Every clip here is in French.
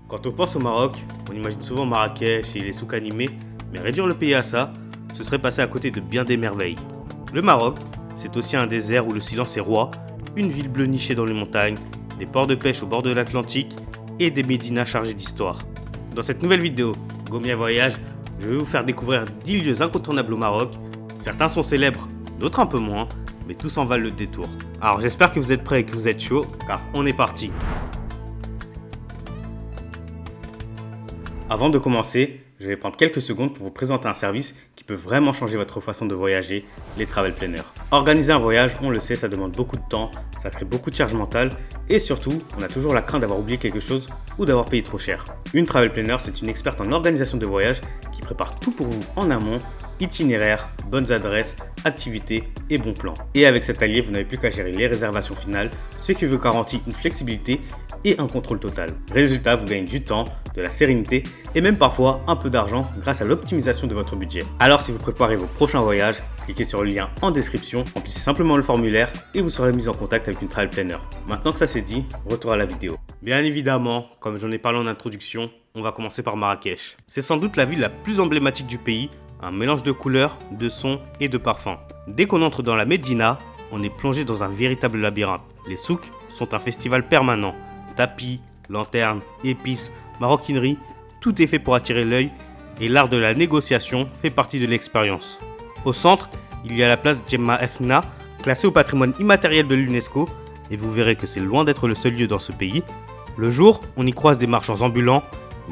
Quand on pense au Maroc, on imagine souvent Marrakech et les souks animés, mais réduire le pays à ça, ce serait passer à côté de bien des merveilles. Le Maroc, c'est aussi un désert où le silence est roi, une ville bleue nichée dans les montagnes, des ports de pêche au bord de l'Atlantique et des médinas chargés d'histoire. Dans cette nouvelle vidéo, Gomia Voyage, je vais vous faire découvrir 10 lieux incontournables au Maroc. Certains sont célèbres, d'autres un peu moins, mais tous en valent le détour. Alors j'espère que vous êtes prêts et que vous êtes chauds, car on est parti. Avant de commencer, je vais prendre quelques secondes pour vous présenter un service qui peut vraiment changer votre façon de voyager, les travel planners. Organiser un voyage, on le sait, ça demande beaucoup de temps, ça crée beaucoup de charge mentale et surtout, on a toujours la crainte d'avoir oublié quelque chose ou d'avoir payé trop cher. Une travel planner, c'est une experte en organisation de voyage qui prépare tout pour vous en amont, itinéraire, bonnes adresses, activités et bons plans. Et avec cet allié, vous n'avez plus qu'à gérer les réservations finales, ce qui vous garantit une flexibilité et un contrôle total. Résultat, vous gagnez du temps, de la sérénité et même parfois un peu d'argent grâce à l'optimisation de votre budget. Alors si vous préparez vos prochains voyages, cliquez sur le lien en description, remplissez simplement le formulaire et vous serez mis en contact avec une travel planner. Maintenant que ça c'est dit, retour à la vidéo. Bien évidemment, comme j'en ai parlé en introduction, on va commencer par Marrakech. C'est sans doute la ville la plus emblématique du pays, un mélange de couleurs, de sons et de parfums. Dès qu'on entre dans la Médina, on est plongé dans un véritable labyrinthe. Les souks sont un festival permanent. Tapis, lanternes, épices, maroquinerie, tout est fait pour attirer l'œil et l'art de la négociation fait partie de l'expérience. Au centre, il y a la place Djemma Fna, classée au patrimoine immatériel de l'UNESCO, et vous verrez que c'est loin d'être le seul lieu dans ce pays. Le jour, on y croise des marchands ambulants,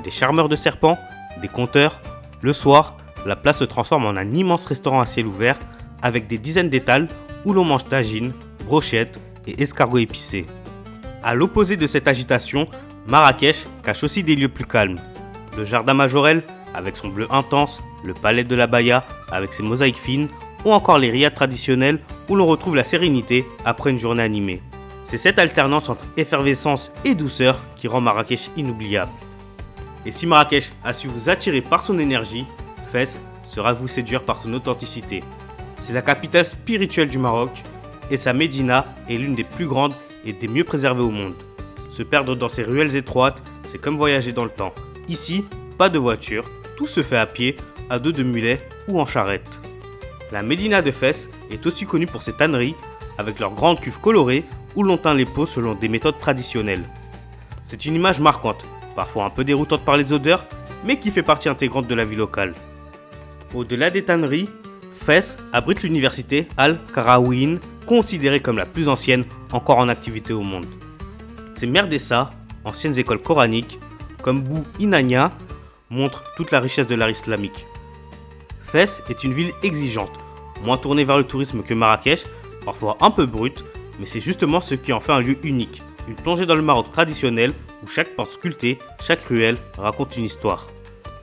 des charmeurs de serpents, des conteurs. Le soir, la place se transforme en un immense restaurant à ciel ouvert avec des dizaines d'étals où l'on mange tagines, brochettes et escargots épicés. À l'opposé de cette agitation, Marrakech cache aussi des lieux plus calmes. Le jardin Majorelle, avec son bleu intense, le palais de la Baya, avec ses mosaïques fines, ou encore les riads traditionnels où l'on retrouve la sérénité après une journée animée. C'est cette alternance entre effervescence et douceur qui rend Marrakech inoubliable. Et si Marrakech a su vous attirer par son énergie, Fès saura vous séduire par son authenticité. C'est la capitale spirituelle du Maroc et sa Médina est l'une des plus grandes et des mieux préservées au monde. Se perdre dans ces ruelles étroites, c'est comme voyager dans le temps. Ici, pas de voiture, tout se fait à pied, à dos de mulet ou en charrette. La Médina de Fès est aussi connue pour ses tanneries, avec leurs grandes cuves colorées où l'on teint les peaux selon des méthodes traditionnelles. C'est une image marquante, parfois un peu déroutante par les odeurs, mais qui fait partie intégrante de la vie locale. Au-delà des tanneries, Fès abrite l'université Al-Qarawiyyin, considérée comme la plus ancienne encore en activité au monde. Ces Merdessa, anciennes écoles coraniques, comme Bou Inania, montrent toute la richesse de l'art islamique. Fès est une ville exigeante, moins tournée vers le tourisme que Marrakech, parfois un peu brute, mais c'est justement ce qui en fait un lieu unique. Une plongée dans le Maroc traditionnel où chaque porte sculptée, chaque ruelle raconte une histoire.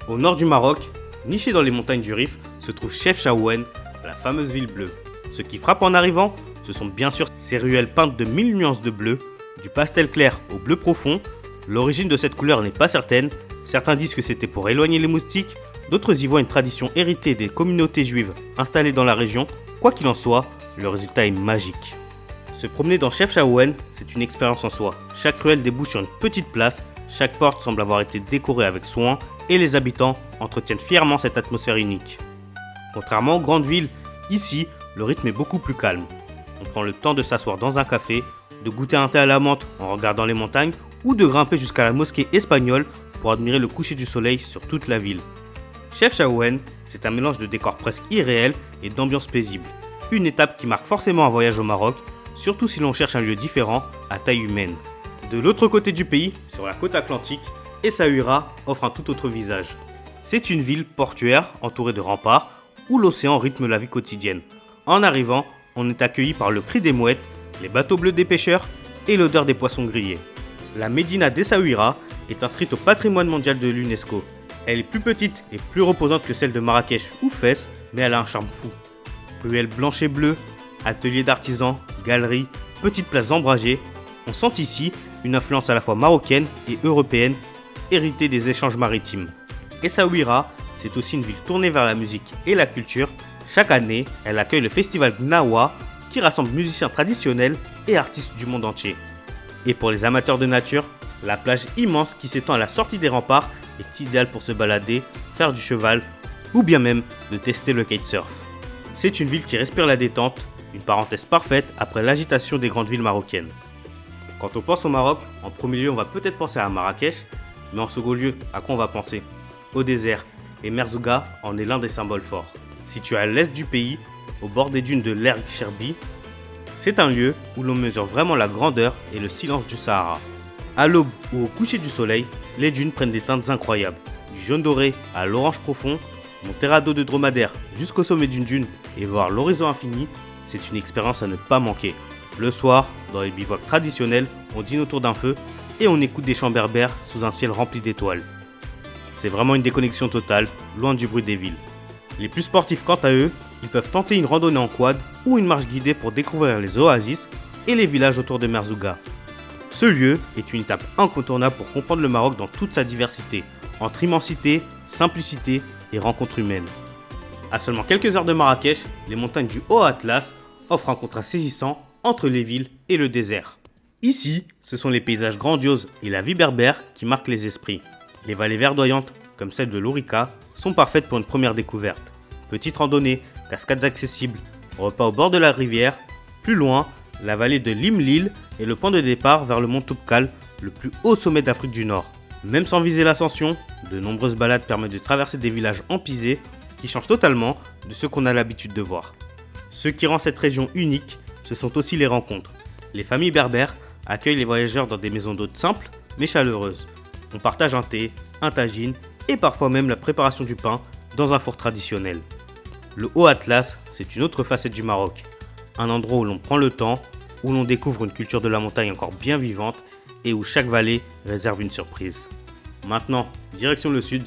Au nord du Maroc, niché dans les montagnes du Rif, se trouve Chefchaouen, la fameuse ville bleue. Ce qui frappe en arrivant, ce sont bien sûr ces ruelles peintes de 1000 nuances de bleu, du pastel clair au bleu profond. L'origine de cette couleur n'est pas certaine, certains disent que c'était pour éloigner les moustiques, d'autres y voient une tradition héritée des communautés juives installées dans la région. Quoi qu'il en soit, le résultat est magique. Se promener dans Chefchaouen, c'est une expérience en soi. Chaque ruelle débouche sur une petite place, chaque porte semble avoir été décorée avec soin et les habitants entretiennent fièrement cette atmosphère unique. Contrairement aux grandes villes, ici, le rythme est beaucoup plus calme. On prend le temps de s'asseoir dans un café, de goûter un thé à la menthe en regardant les montagnes ou de grimper jusqu'à la mosquée espagnole pour admirer le coucher du soleil sur toute la ville. Chefchaouen, c'est un mélange de décors presque irréels et d'ambiance paisible. Une étape qui marque forcément un voyage au Maroc, surtout si l'on cherche un lieu différent à taille humaine. De l'autre côté du pays, sur la côte atlantique, Essaouira offre un tout autre visage. C'est une ville portuaire entourée de remparts où l'océan rythme la vie quotidienne. En arrivant, on est accueilli par le cri des mouettes, les bateaux bleus des pêcheurs et l'odeur des poissons grillés. La Médina d'Essaouira est inscrite au patrimoine mondial de l'UNESCO. Elle est plus petite et plus reposante que celle de Marrakech ou Fès, mais elle a un charme fou. Ruelles blanches et bleues, ateliers d'artisans, galeries, petites places ombragées, on sent ici une influence à la fois marocaine et européenne, héritée des échanges maritimes. Essaouira, c'est aussi une ville tournée vers la musique et la culture. Chaque année, elle accueille le festival Gnawa, qui rassemble musiciens traditionnels et artistes du monde entier. Et pour les amateurs de nature, La plage immense qui s'étend à la sortie des remparts est idéale pour se balader, faire du cheval ou bien même de tester le kitesurf. C'est une ville qui respire la détente, une parenthèse parfaite après l'agitation des grandes villes marocaines. Quand on pense au Maroc, en premier lieu on va peut-être penser à Marrakech, mais en second lieu, à quoi on va penser? Au désert, et Merzouga en est l'un des symboles forts. Situé à l'est du pays, au bord des dunes de l'Erg Cherbi, c'est un lieu où l'on mesure vraiment la grandeur et le silence du Sahara. À l'aube ou au coucher du soleil, les dunes prennent des teintes incroyables. Du jaune doré à l'orange profond, monter à dos de dromadaire jusqu'au sommet d'une dune et voir l'horizon infini, c'est une expérience à ne pas manquer. Le soir, dans les bivouacs traditionnels, on dîne autour d'un feu et on écoute des chants berbères sous un ciel rempli d'étoiles. C'est vraiment une déconnexion totale, loin du bruit des villes. Les plus sportifs quant à eux, ils peuvent tenter une randonnée en quad ou une marche guidée pour découvrir les oasis et les villages autour de Merzouga. Ce lieu est une étape incontournable pour comprendre le Maroc dans toute sa diversité, entre immensité, simplicité et rencontres humaines. À seulement quelques heures de Marrakech, les montagnes du Haut Atlas offrent un contraste saisissant entre les villes et le désert. Ici, ce sont les paysages grandioses et la vie berbère qui marquent les esprits. Les vallées verdoyantes, comme celle de l'Ourika, sont parfaites pour une première découverte. Petites randonnées, cascades accessibles, repas au bord de la rivière. Plus loin, la vallée de Limlil est le point de départ vers le mont Toubkal, le plus haut sommet d'Afrique du Nord. Même sans viser l'ascension, de nombreuses balades permettent de traverser des villages empisés qui changent totalement de ce qu'on a l'habitude de voir. Ce qui rend cette région unique, ce sont aussi les rencontres. Les familles berbères accueillent les voyageurs dans des maisons d'hôtes simples mais chaleureuses. On partage un thé, un tagine et parfois même la préparation du pain dans un four traditionnel. Le Haut Atlas, c'est une autre facette du Maroc. Un endroit où l'on prend le temps, où l'on découvre une culture de la montagne encore bien vivante et où chaque vallée réserve une surprise. Maintenant, direction le sud,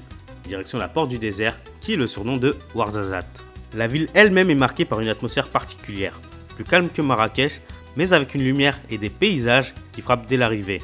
direction la porte du désert, qui est le surnom de Ouarzazate. La ville elle-même est marquée par une atmosphère particulière, plus calme que Marrakech, mais avec une lumière et des paysages qui frappent dès l'arrivée.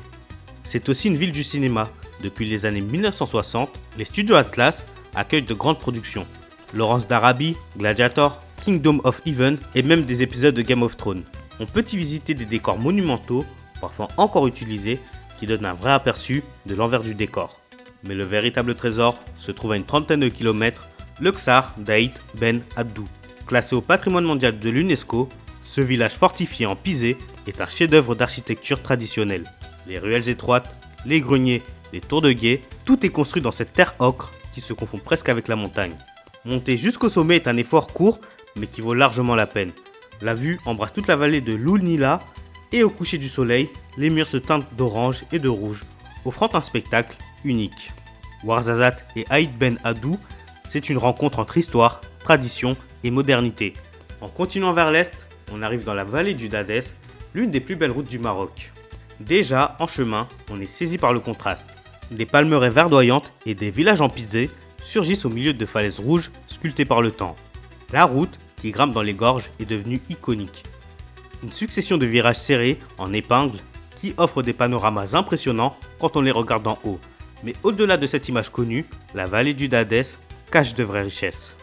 C'est aussi une ville du cinéma. Depuis les années 1960, les studios Atlas accueillent de grandes productions. Lawrence d'Arabie, Gladiator, Kingdom of Heaven et même des épisodes de Game of Thrones. On peut y visiter des décors monumentaux, parfois encore utilisés, qui donnent un vrai aperçu de l'envers du décor. Mais le véritable trésor se trouve à une trentaine de kilomètres, le Ksar d'Aït Ben Addou. Classé au patrimoine mondial de l'UNESCO, ce village fortifié en pisé est un chef-d'œuvre d'architecture traditionnelle. Les ruelles étroites, les greniers, les tours de guet, tout est construit dans cette terre ocre qui se confond presque avec la montagne. Monter jusqu'au sommet est un effort court, mais qui vaut largement la peine. La vue embrasse toute la vallée de l'Oulnila et au coucher du soleil, les murs se teintent d'orange et de rouge, offrant un spectacle unique. Ouarzazate et Aït Ben Addou, c'est une rencontre entre histoire, tradition et modernité. En continuant vers l'est, on arrive dans la vallée du Dadès, l'une des plus belles routes du Maroc. Déjà, en chemin, on est saisi par le contraste. Des palmeraies verdoyantes et des villages empisés surgissent au milieu de falaises rouges sculptées par le temps. La route, qui grimpe dans les gorges, est devenue iconique. Une succession de virages serrés en épingles qui offrent des panoramas impressionnants quand on les regarde d'en haut. Mais au-delà de cette image connue, la vallée du Dadès cache de vraies richesses.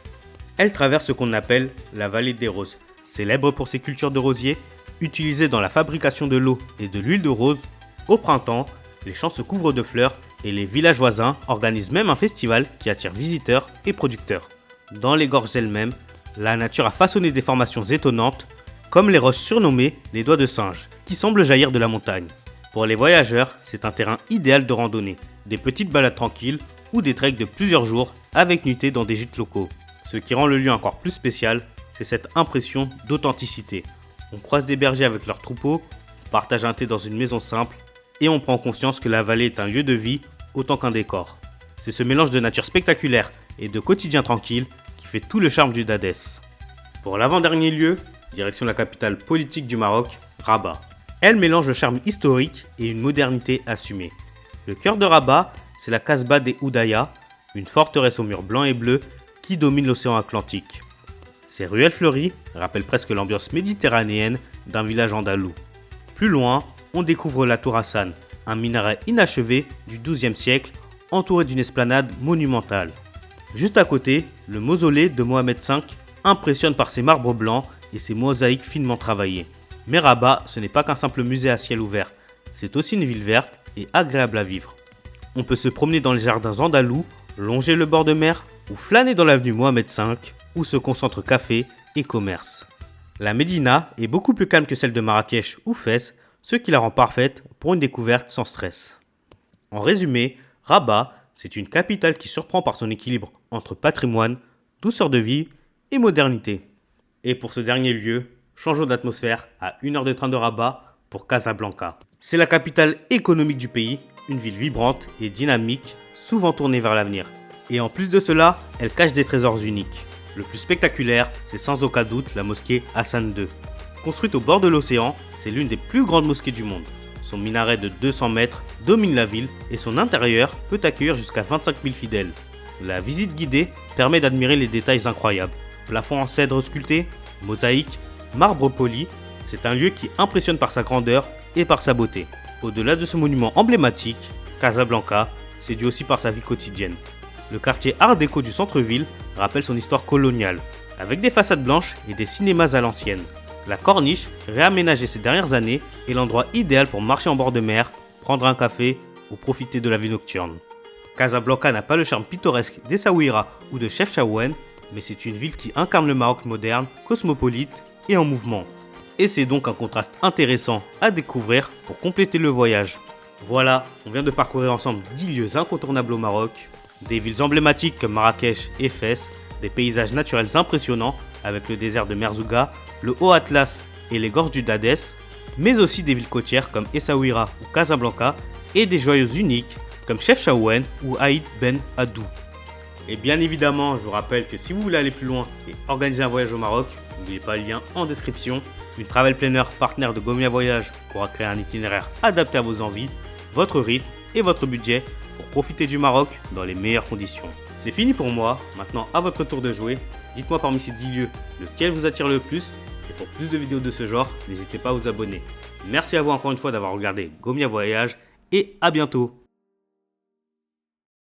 Elle traverse ce qu'on appelle la vallée des roses. Célèbre pour ses cultures de rosiers, utilisées dans la fabrication de l'eau et de l'huile de rose, au printemps, les champs se couvrent de fleurs et les villages voisins organisent même un festival qui attire visiteurs et producteurs. Dans les gorges elles-mêmes, la nature a façonné des formations étonnantes, comme les roches surnommées les doigts de singe, qui semblent jaillir de la montagne. Pour les voyageurs, c'est un terrain idéal de randonnée, des petites balades tranquilles ou des treks de plusieurs jours avec nuitées dans des gîtes locaux. Ce qui rend le lieu encore plus spécial, c'est cette impression d'authenticité. On croise des bergers avec leurs troupeaux, on partage un thé dans une maison simple et on prend conscience que la vallée est un lieu de vie autant qu'un décor. C'est ce mélange de nature spectaculaire et de quotidien tranquille qui fait tout le charme du Dadès. Pour l'avant-dernier lieu, direction la capitale politique du Maroc, Rabat. Elle mélange le charme historique et une modernité assumée. Le cœur de Rabat, c'est la Casbah des Oudaya, une forteresse aux murs blancs et bleus qui domine l'océan Atlantique. Ses ruelles fleuries rappellent presque l'ambiance méditerranéenne d'un village andalou. Plus loin, on découvre la Tour Hassan, un minaret inachevé du XIIe siècle entouré d'une esplanade monumentale. Juste à côté, le mausolée de Mohamed V impressionne par ses marbres blancs et ses mosaïques finement travaillées. Mais Rabat, ce n'est pas qu'un simple musée à ciel ouvert, c'est aussi une ville verte et agréable à vivre. On peut se promener dans les jardins andalous, longer le bord de mer ou flâner dans l'avenue Mohamed V où se concentrent café et commerce. La Médina est beaucoup plus calme que celle de Marrakech ou Fès, ce qui la rend parfaite pour une découverte sans stress. En résumé, Rabat, c'est une capitale qui surprend par son équilibre entre patrimoine, douceur de vie et modernité. Et pour ce dernier lieu, changeons d'atmosphère à 1 heure de train de Rabat pour Casablanca. C'est la capitale économique du pays, une ville vibrante et dynamique, souvent tournée vers l'avenir. Et en plus de cela, elle cache des trésors uniques. Le plus spectaculaire, c'est sans aucun doute la mosquée Hassan II. Construite au bord de l'océan, c'est l'une des plus grandes mosquées du monde. Son minaret de 200 mètres domine la ville et son intérieur peut accueillir jusqu'à 25 000 fidèles. La visite guidée permet d'admirer les détails incroyables. Plafond en cèdre sculpté, mosaïque, marbre poli, c'est un lieu qui impressionne par sa grandeur et par sa beauté. Au-delà de ce monument emblématique, Casablanca séduit aussi par sa vie quotidienne. Le quartier art déco du centre-ville rappelle son histoire coloniale, avec des façades blanches et des cinémas à l'ancienne. La corniche, réaménagée ces dernières années, est l'endroit idéal pour marcher en bord de mer, prendre un café ou profiter de la vie nocturne. Casablanca n'a pas le charme pittoresque d'Essaouira ou de Chefchaouen, mais c'est une ville qui incarne le Maroc moderne, cosmopolite et en mouvement. Et c'est donc un contraste intéressant à découvrir pour compléter le voyage. Voilà, on vient de parcourir ensemble 10 lieux incontournables au Maroc, des villes emblématiques comme Marrakech et Fès, des paysages naturels impressionnants avec le désert de Merzouga, le Haut Atlas et les gorges du Dadès, mais aussi des villes côtières comme Essaouira ou Casablanca et des joyaux uniques comme Chefchaouen ou Aït Ben Haddou. Et bien évidemment, je vous rappelle que si vous voulez aller plus loin et organiser un voyage au Maroc, n'oubliez pas le lien en description. Une travel planner partenaire de Gomia Voyage pourra créer un itinéraire adapté à vos envies, votre rythme et votre budget pour profiter du Maroc dans les meilleures conditions. C'est fini pour moi, maintenant à votre tour de jouer. Dites-moi parmi ces 10 lieux lequel vous attire le plus et pour plus de vidéos de ce genre, n'hésitez pas à vous abonner. Merci à vous encore une fois d'avoir regardé Gomia Voyage et à bientôt.